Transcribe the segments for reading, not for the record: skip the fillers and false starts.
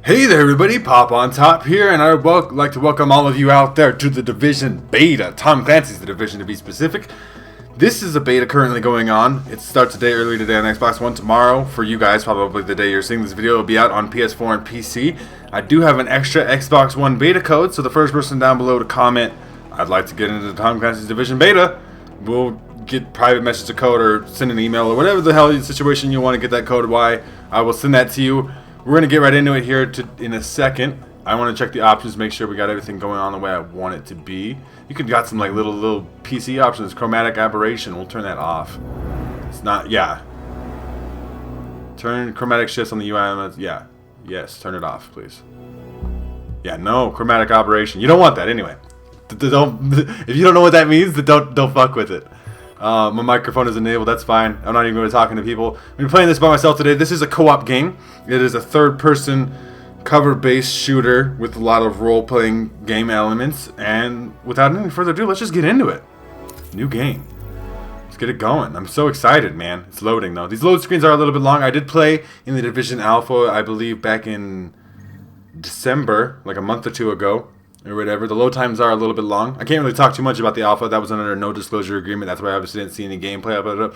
Hey there everybody, Popontop here, and I would like to welcome all of you out there to the Division Beta. Tom Clancy's The Division to be specific. This is a beta currently going on. It starts early today on Xbox One. Tomorrow, for you guys, probably the day you're seeing this video, it will be out on PS4 and PC. I do have an extra Xbox One beta code, so the first person down below to comment, I'd like to get into the Tom Clancy's Division Beta, will get private message a code or send an email or whatever the hell situation you want to get that code. I will send that to you. We're going to get right into it here in a second. I want to check the options, make sure we got everything going on the way I want it to be. You could got some like little PC options. Chromatic aberration, we'll turn that off. It's not, yeah. Turn chromatic shifts on the UI, yeah. Yes, turn it off, please. Yeah, no, chromatic aberration. You don't want that anyway. If you don't know what that means, then don't fuck with it. My microphone is enabled, that's fine. I'm not even going to be talking to people. I'm going to be playing this by myself today. This is a co-op game. It is a third-person cover-based shooter with a lot of role-playing game elements. And without any further ado, let's just get into it. New game. Let's get it going. I'm so excited, man. It's loading, though. These load screens are a little bit long. I did play in the Division Alpha, I believe, back in December, like a month or two ago. Or whatever. The load times are a little bit long. I can't really talk too much about the alpha. That was under a no disclosure agreement. That's why I obviously didn't see any gameplay about it.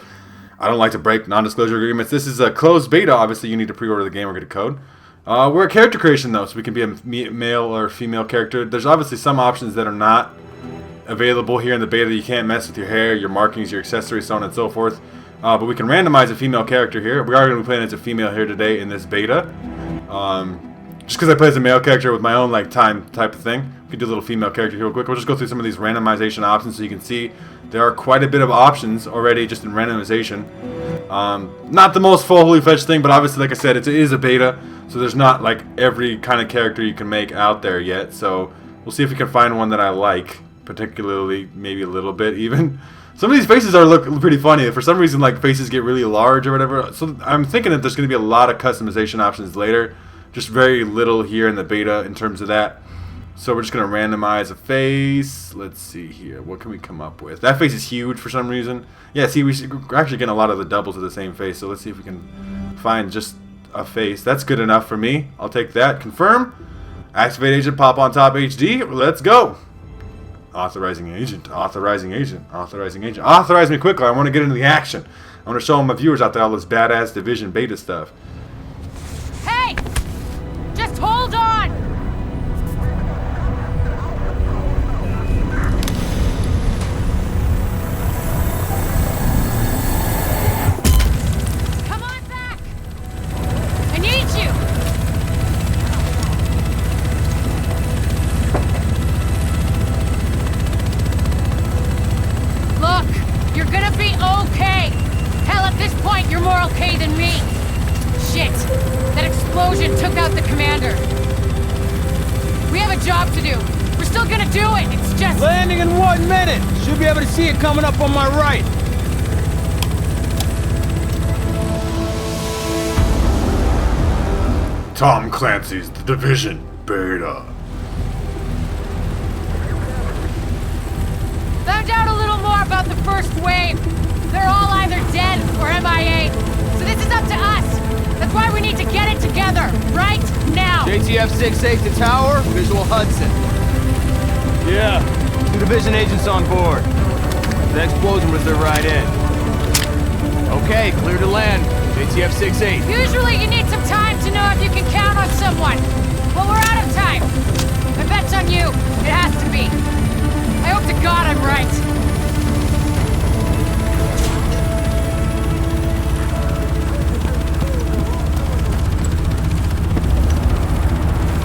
I don't like to break non-disclosure agreements. This is a closed beta. Obviously, you need to pre-order the game or get a code. We're a character creation though, so we can be a male or female character. There's obviously some options that are not available here in the beta. You can't mess with your hair, your markings, your accessories, so on and so forth. But we can randomize a female character here. We are going to be playing as a female here today in this beta. Just because I play as a male character with my own like time type of thing. We can do a little female character here real quick. We'll just go through some of these randomization options so you can see there are quite a bit of options already just in randomization. Not the most fully fledged thing, but obviously like I said, it is a beta, so there's not like every kind of character you can make out there yet. So we'll see if we can find one that I like, particularly maybe a little bit even. Some of these faces look pretty funny. For some reason like faces get really large or whatever. So I'm thinking that there's going to be a lot of customization options later. Just very little here in the beta in terms of that. So we're just going to randomize a face. Let's see here. What can we come up with? That face is huge for some reason. Yeah, see, we're actually getting a lot of the doubles of the same face. So let's see if we can find just a face. That's good enough for me. I'll take that. Confirm. Activate agent, Popontop HD. Let's go. Authorizing agent. Authorizing agent. Authorizing agent. Authorize me quickly. I want to get into the action. I want to show my viewers out there all this badass Division beta stuff. Hey! Just hold on! Come on back! I need you! Look, you're gonna be okay! Hell, at this point, you're more okay than me! Shit! That explosion took out the commander. We have a job to do. We're still gonna do it. It's just... Landing in 1 minute. Should be able to see it coming up on my right. Tom Clancy's The Division Beta. Found out a little more about the first wave. They're all either dead or MIA. So this is up to us. That's why we need to get it together, right now! JTF 6-8 to tower, visual Hudson. Yeah. 2 division agents on board. The explosion was their right end. Okay, clear to land. JTF 6-8. Usually you need some time to know if you can count on someone. Well, we're out of time. My bet's on you. It has to be. I hope to God I'm right.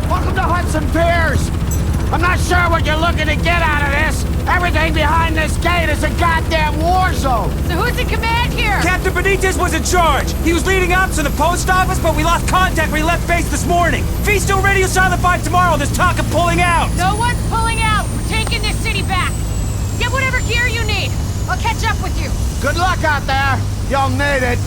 Welcome to Hudson Piers! I'm not sure what you're looking to get out of this. Everything behind this gate is a goddamn war zone. So who's in command here? Captain Benitez was in charge. He was leading ops in the post office, but we lost contact when he left base this morning. If he's still radio silent by tomorrow, there's talk of pulling out. No one's pulling out. We're taking this city back. Get whatever gear you need. I'll catch up with you. Good luck out there. You'll need it.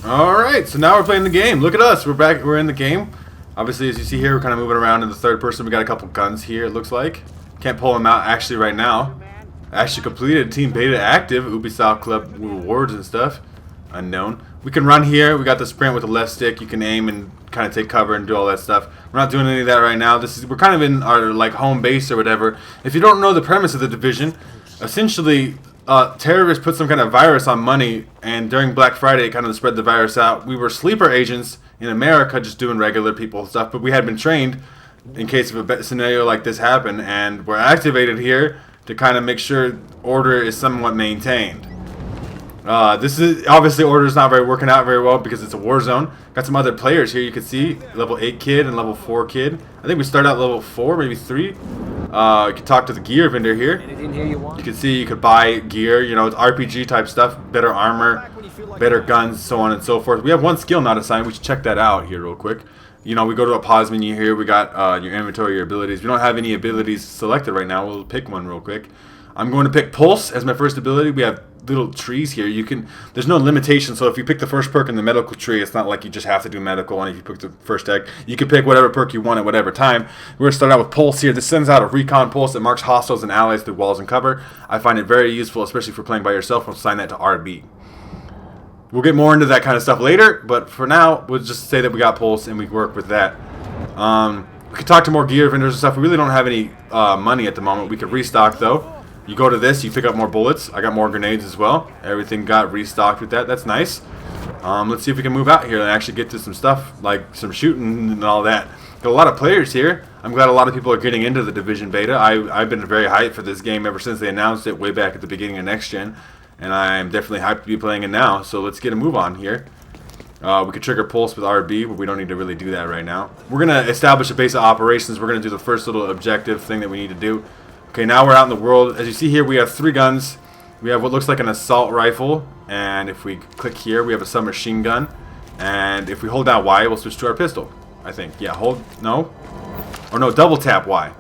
Alright, so now we're playing the game. Look at us. We're back. We're in the game. Obviously, as you see here, we're kind of moving around in the third person. We got a couple guns here, it looks like. Can't pull them out actually right now. Actually completed Team Beta active. Ubisoft Club rewards and stuff. Unknown. We can run here. We got the sprint with the left stick. You can aim and kind of take cover and do all that stuff. We're not doing any of that right now. We're kind of in our like home base or whatever. If you don't know the premise of the Division, essentially terrorists put some kind of virus on money, and during Black Friday it kind of spread the virus out. We were sleeper agents in America, just doing regular people stuff, but we had been trained in case of a scenario like this happen, and we're activated here to kind of make sure order is somewhat maintained. This is obviously order is not working out very well because it's a war zone. Got some other players here. You can see level 8 kid and level 4 kid. I think we start out level 4, maybe 3. You can talk to the gear vendor here. You can see you could buy gear. You know, it's RPG type stuff, better armor, better guns, so on and so forth. We have one skill not assigned. We should check that out here real quick. You know, we go to a pause menu here. We got your inventory, your abilities. We don't have any abilities selected right now. We'll pick one real quick. I'm going to pick Pulse as my first ability. We have little trees here. There's no limitation, so if you pick the first perk in the medical tree, it's not like you just have to do medical, and if you pick the first deck, you can pick whatever perk you want at whatever time. We're going to start out with Pulse here. This sends out a recon pulse that marks hostiles and allies through walls and cover. I find it very useful, especially for playing by yourself. We'll assign that to RB. We'll get more into that kind of stuff later, but for now, we'll just say that we got Pulse and we work with that. We could talk to more gear vendors and stuff. We really don't have any money at the moment. We could restock, though. You go to this, you pick up more bullets. I got more grenades as well. Everything got restocked with that. That's nice. Let's see if we can move out here and actually get to some stuff, like some shooting and all that. Got a lot of players here. I'm glad a lot of people are getting into the Division beta. I've been very hyped for this game ever since they announced it way back at the beginning of Next Gen. And I'm definitely hyped to be playing it now. So let's get a move on here. We could trigger Pulse with RB, but we don't need to really do that right now. We're going to establish a base of operations. We're going to do the first little objective thing that we need to do. Okay, now we're out in the world. As you see here, we have 3 guns. We have what looks like an assault rifle, and if we click here, we have a submachine gun. And if we hold down Y, we'll switch to our pistol, I think. Yeah, double tap Y,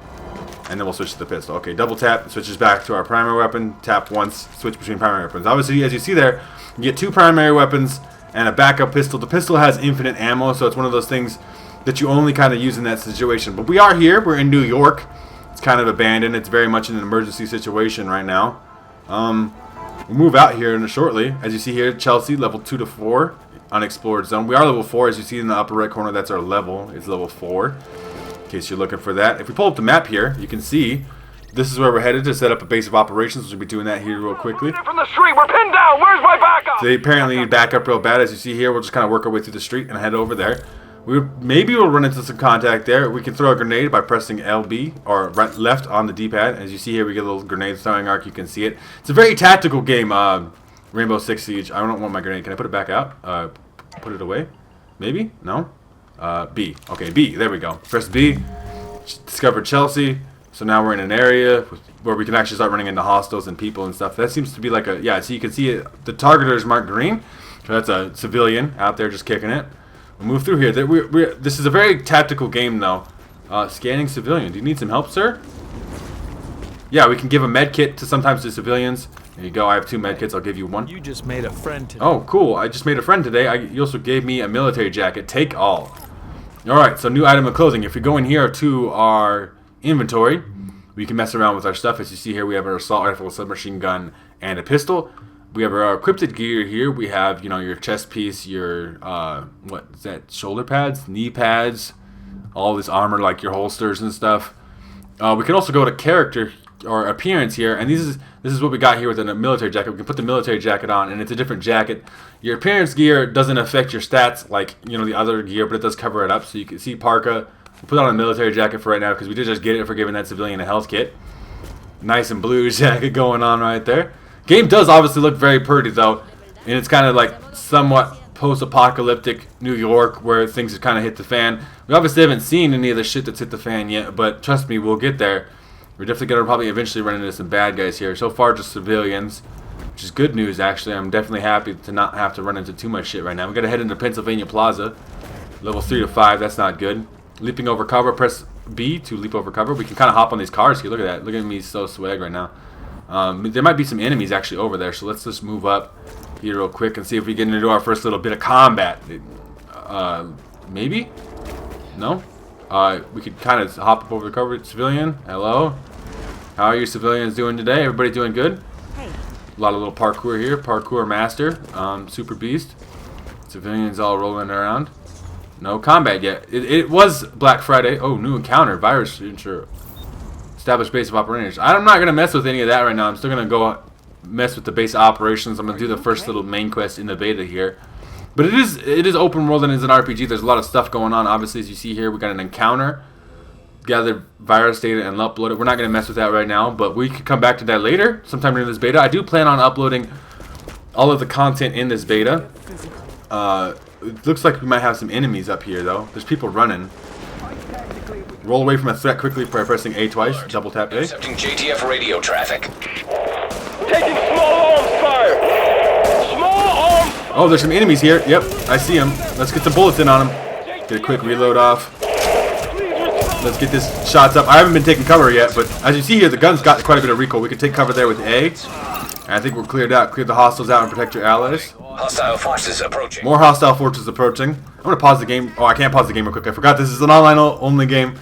and then we'll switch to the pistol. Okay, double tap switches back to our primary weapon. Tap once, switch between primary weapons. Obviously, as you see there, you get 2 primary weapons and a backup pistol. The pistol has infinite ammo, so it's one of those things that you only kind of use in that situation. But we are here. We're in New York. It's kind of abandoned. It's very much in an emergency situation right now. We'll move out here shortly. As you see here, Chelsea, level 2 to 4, unexplored zone. We are level 4. As you see in the upper right corner, that's our level. It's level 4, in case you're looking for that. If we pull up the map here, you can see this is where we're headed to set up a base of operations. We'll be doing that here real quickly. From the street, we're pinned down. Where's my backup? So they apparently need backup real bad. As you see here, we'll just kind of work our way through the street and head over there. Maybe we'll run into some contact there. We can throw a grenade by pressing LB or right left on the D-pad. As you see here, we get a little grenade throwing arc. You can see it. It's a very tactical game. Rainbow Six Siege. I don't want my grenade. Can I put it back out? Put it away? Maybe? No? B. Okay, B. There we go. Press B. Discover Chelsea. So now we're in an area where we can actually start running into hostiles and people and stuff. That seems to be like a... Yeah, so you can see it. The targeter is marked green. So that's a civilian out there just kicking it. We'll move through here. This is a very tactical game, though. Scanning civilian. Do you need some help, sir? Yeah, we can give a med kit to sometimes to civilians. There you go. I have 2 med kits. I'll give you 1. You just made a friend today. Oh, cool. I just made a friend today. You also gave me a military jacket. Take all. Alright, so new item of clothing. If we go in here to our inventory, we can mess around with our stuff. As you see here, we have our assault rifle, submachine gun, and a pistol. We have our equipped gear here. We have, you know, your chest piece, your, what is that, shoulder pads, knee pads, all this armor like your holsters and stuff. We can also go to character or appearance here, and this is what we got here with a military jacket. We can put the military jacket on, and it's a different jacket. Your appearance gear doesn't affect your stats like, you know, the other gear, but it does cover it up. So you can see parka. We'll put on a military jacket for right now because we did just get it for giving that civilian a health kit. Nice and blue jacket going on right there. Game does obviously look very pretty though, and it's kind of like somewhat post-apocalyptic New York where things have kind of hit the fan. We obviously haven't seen any of the shit that's hit the fan yet, but trust me, we'll get there. We're definitely going to probably eventually run into some bad guys here. So far, just civilians, which is good news actually. I'm definitely happy to not have to run into too much shit right now. We're going to head into Pennsylvania Plaza, level 3 to 5. That's not good. Leaping over cover, press B to leap over cover. We can kind of hop on these cars here. Look at that. Look at me, so swag right now. There might be some enemies actually over there, so let's just move up here real quick and see if we get into our first little bit of combat. Maybe? No? We could kind of hop up over the cover. Civilian, hello? How are your civilians doing today? Everybody doing good? Hey. A lot of little parkour here. Parkour master. Super beast. Civilians all rolling around. No combat yet. It was Black Friday. Oh, new encounter. Virus intro. Established base of operations. I'm not going to mess with any of that right now. I'm still going to go mess with the base of operations. I'm going to do the first little main quest in the beta here. But it is open world and it's an RPG. There's a lot of stuff going on. Obviously, as you see here, we got an encounter. Gather virus data and upload it. We're not going to mess with that right now, but we could come back to that later, sometime during this beta. I do plan on uploading all of the content in this beta. It looks like we might have some enemies up here, though. There's people running. Roll away from a threat quickly by pressing A twice. Double tap A. Intercepting JTF radio traffic. Taking small arms fire. Small arms. Oh, there's some enemies here. Yep, I see them. Let's get some bullets in on them. Get a quick reload off. Let's get this shots up. I haven't been taking cover yet, but as you see here, the gun's got quite a bit of recoil. We can take cover there with A. And I think we're cleared out. Clear the hostiles out and protect your allies. Hostile forces approaching. More hostile forces approaching. I'm going to pause the game. Oh, I can't pause the game real quick. I forgot this is an online-only game.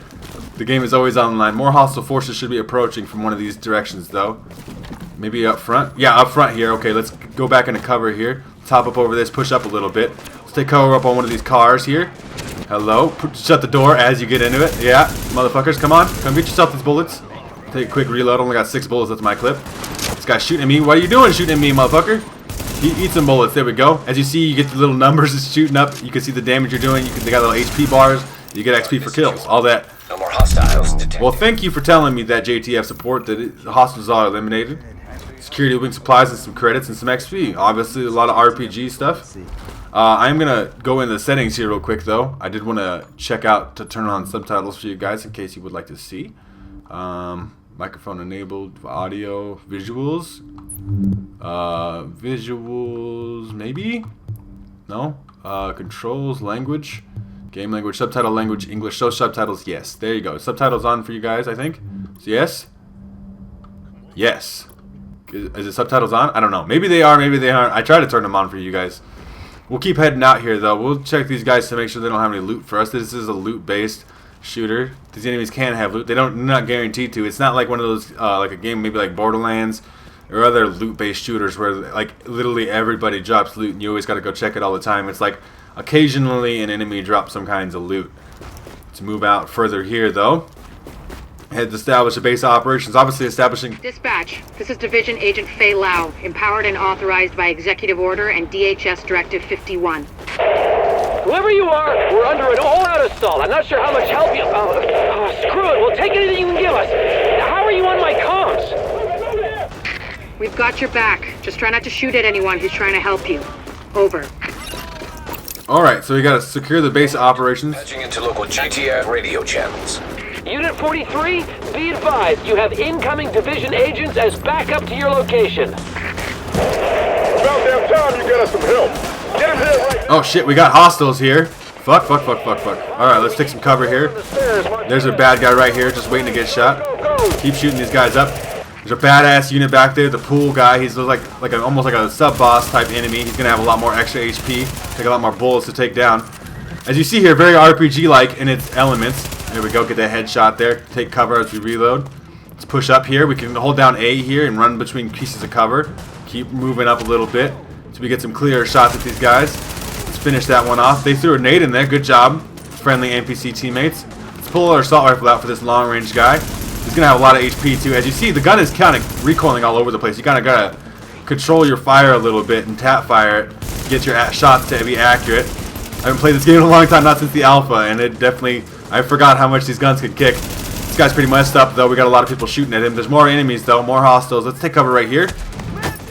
The game is always online. More hostile forces should be approaching from one of these directions, though. Maybe up front? Yeah, up front here. Okay, let's go back into cover here. Let's hop up over this. Push up a little bit. Let's take cover up on one of these cars here. Hello. Shut the door as you get into it. Yeah, motherfuckers, come on. Come get yourself these bullets. Take a quick reload. Only got 6 bullets. That's my clip. This guy's shooting at me. What are you doing shooting at me, motherfucker? Eat some bullets. There we go. As you see, you get the little numbers that's shooting up. You can see the damage you're doing. They got little HP bars. You get XP for kills. All that. No more hostiles detected. Well, thank you for telling me that, JTF support, that the hostiles are eliminated. Security wing supplies and some credits and some XP. Obviously, a lot of RPG stuff. I'm going to go into the settings here real quick, though. I did want to check out to turn on subtitles for you guys in case you would like to see. Microphone enabled, audio, visuals. Visuals, maybe? No? Controls, language. Game language, subtitle language, English. Show subtitles, yes. There you go. Subtitles on for you guys, I think. So yes? Yes. Is it subtitles on? I don't know. Maybe they are, maybe they aren't. I try to turn them on for you guys. We'll keep heading out here, though. We'll check these guys to make sure they don't have any loot for us. This is a loot-based shooter. These enemies can have loot. They're not guaranteed to. It's not like one of those, like a game maybe like Borderlands or other loot-based shooters where, like, literally everybody drops loot and you always got to go check it all the time. It's like occasionally an enemy drops some kinds of loot. Let's move out further here, though. Had to establish a base of operations. Obviously establishing... Dispatch, this is Division Agent Fei Lau, empowered and authorized by Executive Order and DHS Directive 51. Whoever you are, we're under an all-out assault. I'm not sure how much help you... screw it. We'll take anything you can give us. Now, how are you on my comms? We've got your back. Just try not to shoot at anyone who's trying to help you. Over. Alright, so we gotta secure the base of operations. Patching into local JTF radio channels. Unit 43, be advised, you have incoming division agents as backup to your location. About damn time you get us some help. Get him here right now. Oh shit, we got hostiles here. Fuck. Alright, let's take some cover here. There's a bad guy right here, just waiting to get shot. Keep shooting these guys up. There's a badass unit back there, the pool guy. He's almost like a sub-boss type enemy. He's gonna have a lot more extra HP, take a lot more bullets to take down. As you see here, very RPG-like in its elements. There we go, get that headshot there. Take cover as we reload. Let's push up here. We can hold down A here and run between pieces of cover. Keep moving up a little bit so we get some clearer shots at these guys. Let's finish that one off. They threw a nade in there. Good job, friendly NPC teammates. Let's pull our assault rifle out for this long-range guy. He's going to have a lot of HP too. As you see, the gun is kind of recoiling all over the place. You kind of got to control your fire a little bit and tap fire it. Get your shots to be accurate. I haven't played this game in a long time, not since the alpha, and it definitely... I forgot how much these guns could kick. This guy's pretty messed up, though. We got a lot of people shooting at him. There's more enemies, though. More hostiles. Let's take cover right here.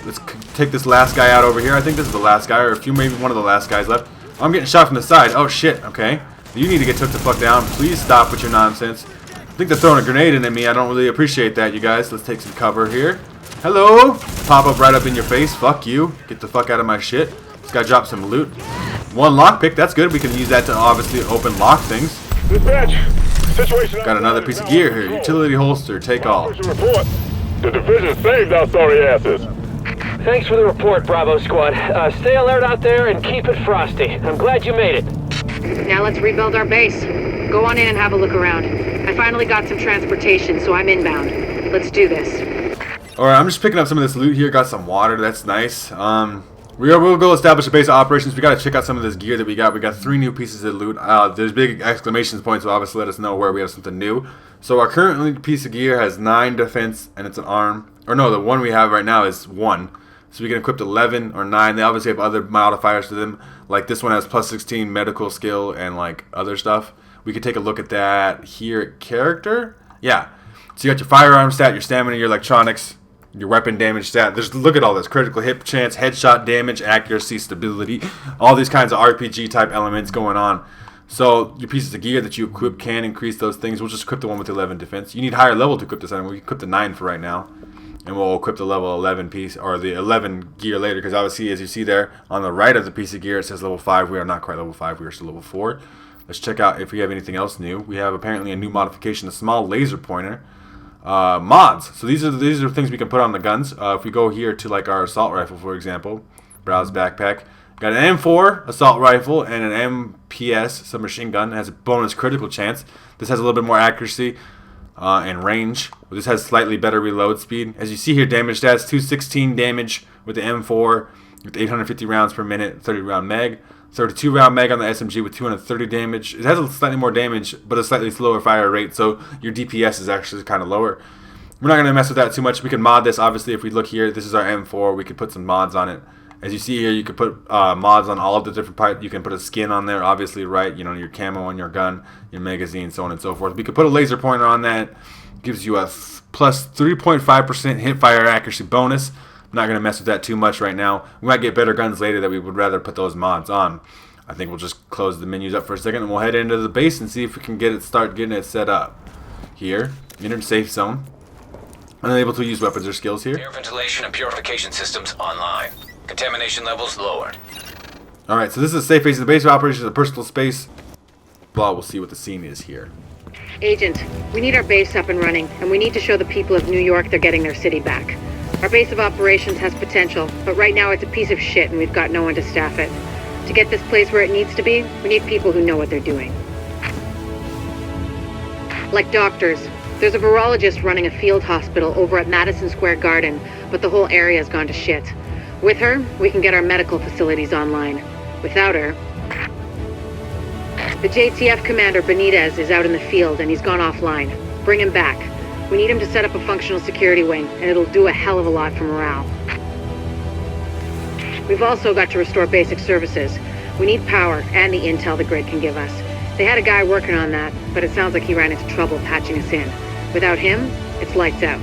Let's take this last guy out over here. I think this is the last guy, or maybe one of the last guys left. Oh, I'm getting shot from the side. Oh, shit. Okay. You need to get took the fuck down. Please stop with your nonsense. I think they're throwing a grenade into me. I don't really appreciate that, you guys. Let's take some cover here. Hello? Pop up right up in your face. Fuck you. Get the fuck out of my shit. This guy dropped some loot. One lockpick. That's good. We can use that to obviously open lock things. Dispatch, situation Got another piece of gear here. Utility holster. Take all. Report. The division saved our sorry asses. Thanks for the report, Bravo Squad. Stay alert out there and keep it frosty. I'm glad you made it. Now let's rebuild our base. Go on in and have a look around. I finally got some transportation, so I'm inbound. Let's do this. Alright, I'm just picking up some of this loot here. Got some water. That's nice. We'll go establish a base of operations. We got to check out some of this gear that we got. We got 3 new pieces of loot. There's big exclamation points, so obviously let us know where we have something new. So our current piece of gear has 9 defense, and it's an arm. Or no, the one we have right now is 1. So we can equip 11 or 9. They obviously have other modifiers to them. Like this one has plus 16 medical skill and like other stuff. We could take a look at that here at character. Yeah. So you got your firearm stat, your stamina, your electronics, your weapon damage stat. Look at all this. Critical hit chance, headshot damage, accuracy, stability. All these kinds of RPG type elements going on. So your pieces of gear that you equip can increase those things. We'll just equip the one with 11 defense. You need higher level to equip this item. We equip the 9 for right now. And we'll equip the level 11 piece, or the 11 gear later, because obviously, as you see there, on the right of the piece of gear, it says level 5. We are not quite level 5. We are still level 4. Let's check out if we have anything else new. We have apparently a new modification, a small laser pointer. Mods. So these are things we can put on the guns. If we go here to like our assault rifle, for example, browse backpack. Got an M4 assault rifle and an MPS submachine gun. It has a bonus critical chance. This has a little bit more accuracy and range. This has slightly better reload speed. As you see here, damage stats: 216 damage with the M4 with 850 rounds per minute, 30 round mag. 32 round mag on the SMG with 230 damage. It has a slightly more damage, but a slightly slower fire rate, so your DPS is actually kind of lower. We're not going to mess with that too much. We can mod this. Obviously, if we look here, this is our M4. We could put some mods on it. As you see here, you could put mods on all of the different parts. You can put a skin on there, obviously, right? You know, your camo on your gun, your magazine, so on and so forth. We could put a laser pointer on that. Gives you a plus 3.5% hit fire accuracy bonus. I'm not going to mess with that too much right now. We might get better guns later that we would rather put those mods on. I think we'll just close the menus up for a second and we'll head into the base and see if we can start getting it set up. Here, entered safe zone. Unable to use weapons or skills here. Air ventilation and purification systems online. Contamination levels lowered. Alright, so this is a safe base. The base of operations is a personal space. Well, we'll see what the scene is here. Agent, we need our base up and running, and we need to show the people of New York they're getting their city back. Our base of operations has potential, but right now it's a piece of shit and we've got no one to staff it. To get this place where it needs to be, we need people who know what they're doing. Like doctors. There's a virologist running a field hospital over at Madison Square Garden, but the whole area's gone to shit. With her, we can get our medical facilities online. Without her... The JTF commander, Benitez, is out in the field and he's gone offline. Bring him back. We need him to set up a functional security wing, and it'll do a hell of a lot for morale. We've also got to restore basic services. We need power and the intel the grid can give us. They had a guy working on that, but it sounds like he ran into trouble patching us in. Without him, it's lights out.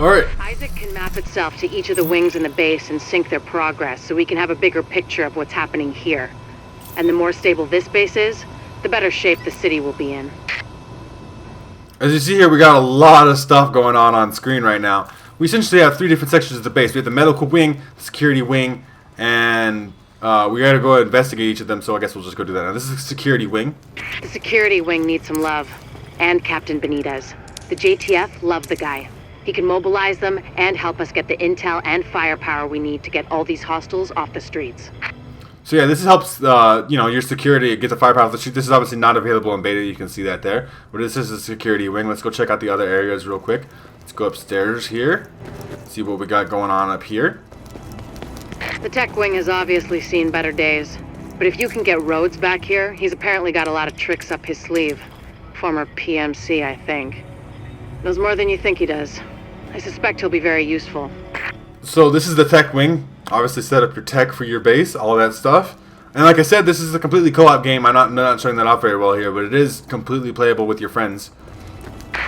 Alright. Isaac can map itself to each of the wings in the base and sync their progress so we can have a bigger picture of what's happening here. And the more stable this base is, the better shape the city will be in. As you see here, we got a lot of stuff going on screen right now. We essentially have 3 different sections of the base. We have the medical wing, the security wing, and we gotta go investigate each of them, so I guess we'll just go do that. Now, this is the security wing. The security wing needs some love. And Captain Benitez. The JTF love the guy. He can mobilize them and help us get the intel and firepower we need to get all these hostiles off the streets. So yeah, this helps, your security get the firepower off the street. This is obviously not available in beta. You can see that there. But this is the security wing. Let's go check out the other areas real quick. Let's go upstairs here. See what we got going on up here. The tech wing has obviously seen better days. But if you can get Rhodes back here, he's apparently got a lot of tricks up his sleeve. Former PMC, I think. Knows more than you think he does. I suspect he'll be very useful. So this is the tech wing. Obviously set up your tech for your base, all that stuff. And like I said, this is a completely co-op game. I'm not showing that off very well here, but it is completely playable with your friends.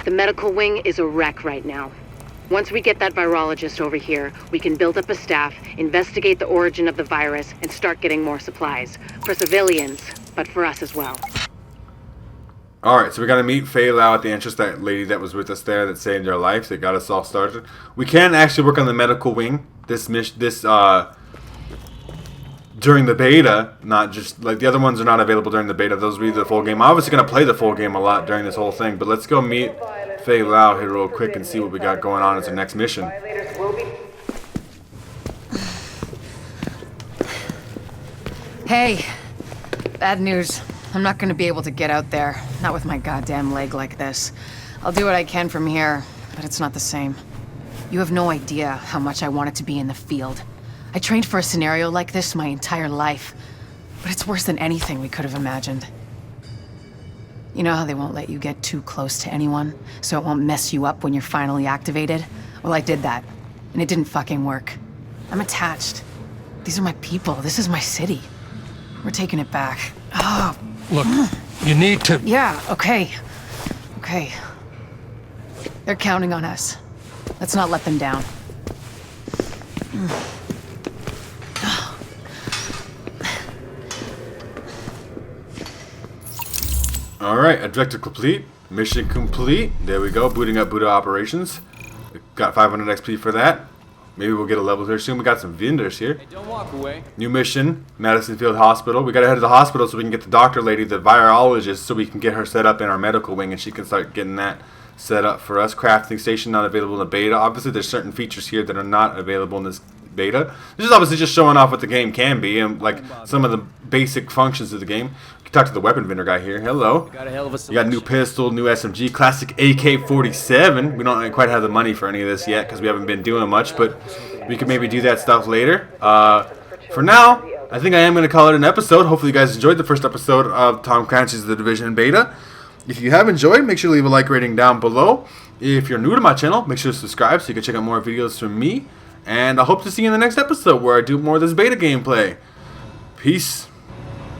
The medical wing is a wreck right now. Once we get that virologist over here, we can build up a staff, investigate the origin of the virus, and start getting more supplies. For civilians, but for us as well. Alright, so we gotta meet Fei Lao at the entrance, that lady that was with us there that saved our life, that got us all started. We can actually work on the medical wing during the beta, not just like the other ones are not available during the beta. Those will be the full game. I'm obviously gonna play the full game a lot during this whole thing, but let's go meet Fei Lao here real quick and see what we got going on as our next mission. Hey, bad news. I'm not gonna be able to get out there. Not with my goddamn leg like this. I'll do what I can from here, but it's not the same. You have no idea how much I wanted to be in the field. I trained for a scenario like this my entire life, but it's worse than anything we could have imagined. You know how they won't let you get too close to anyone, so it won't mess you up when you're finally activated? Well, I did that, and it didn't fucking work. I'm attached. These are my people. This is my city. We're taking it back. Oh. Look, you need to... Yeah, okay. Okay. They're counting on us. Let's not let them down. Alright, objective complete. Mission complete. There we go. Booting up Buddha operations. We got 500 XP for that. Maybe we'll get a level here soon. We got some vendors here. Hey, don't walk away. New mission, Madison Field Hospital. We gotta head to the hospital so we can get the doctor lady, the virologist, so we can get her set up in our medical wing and she can start getting that set up for us. Crafting station not available in the beta. Obviously, there's certain features here that are not available in this beta. This is obviously just showing off what the game can be and like some of the basic functions of the game. We can talk to the weapon vendor guy here. Hello. Got a hell of a You got a new pistol, new SMG, classic AK-47. We don't quite have the money for any of this yet because we haven't been doing much, but we can maybe do that stuff later. For now, I think I am going to call it an episode. Hopefully you guys enjoyed the first episode of Tom Clancy's The Division beta. If you have enjoyed, make sure to leave a like rating down below. If you're new to my channel, make sure to subscribe so you can check out more videos from me. And I hope to see you in the next episode where I do more of this beta gameplay. Peace.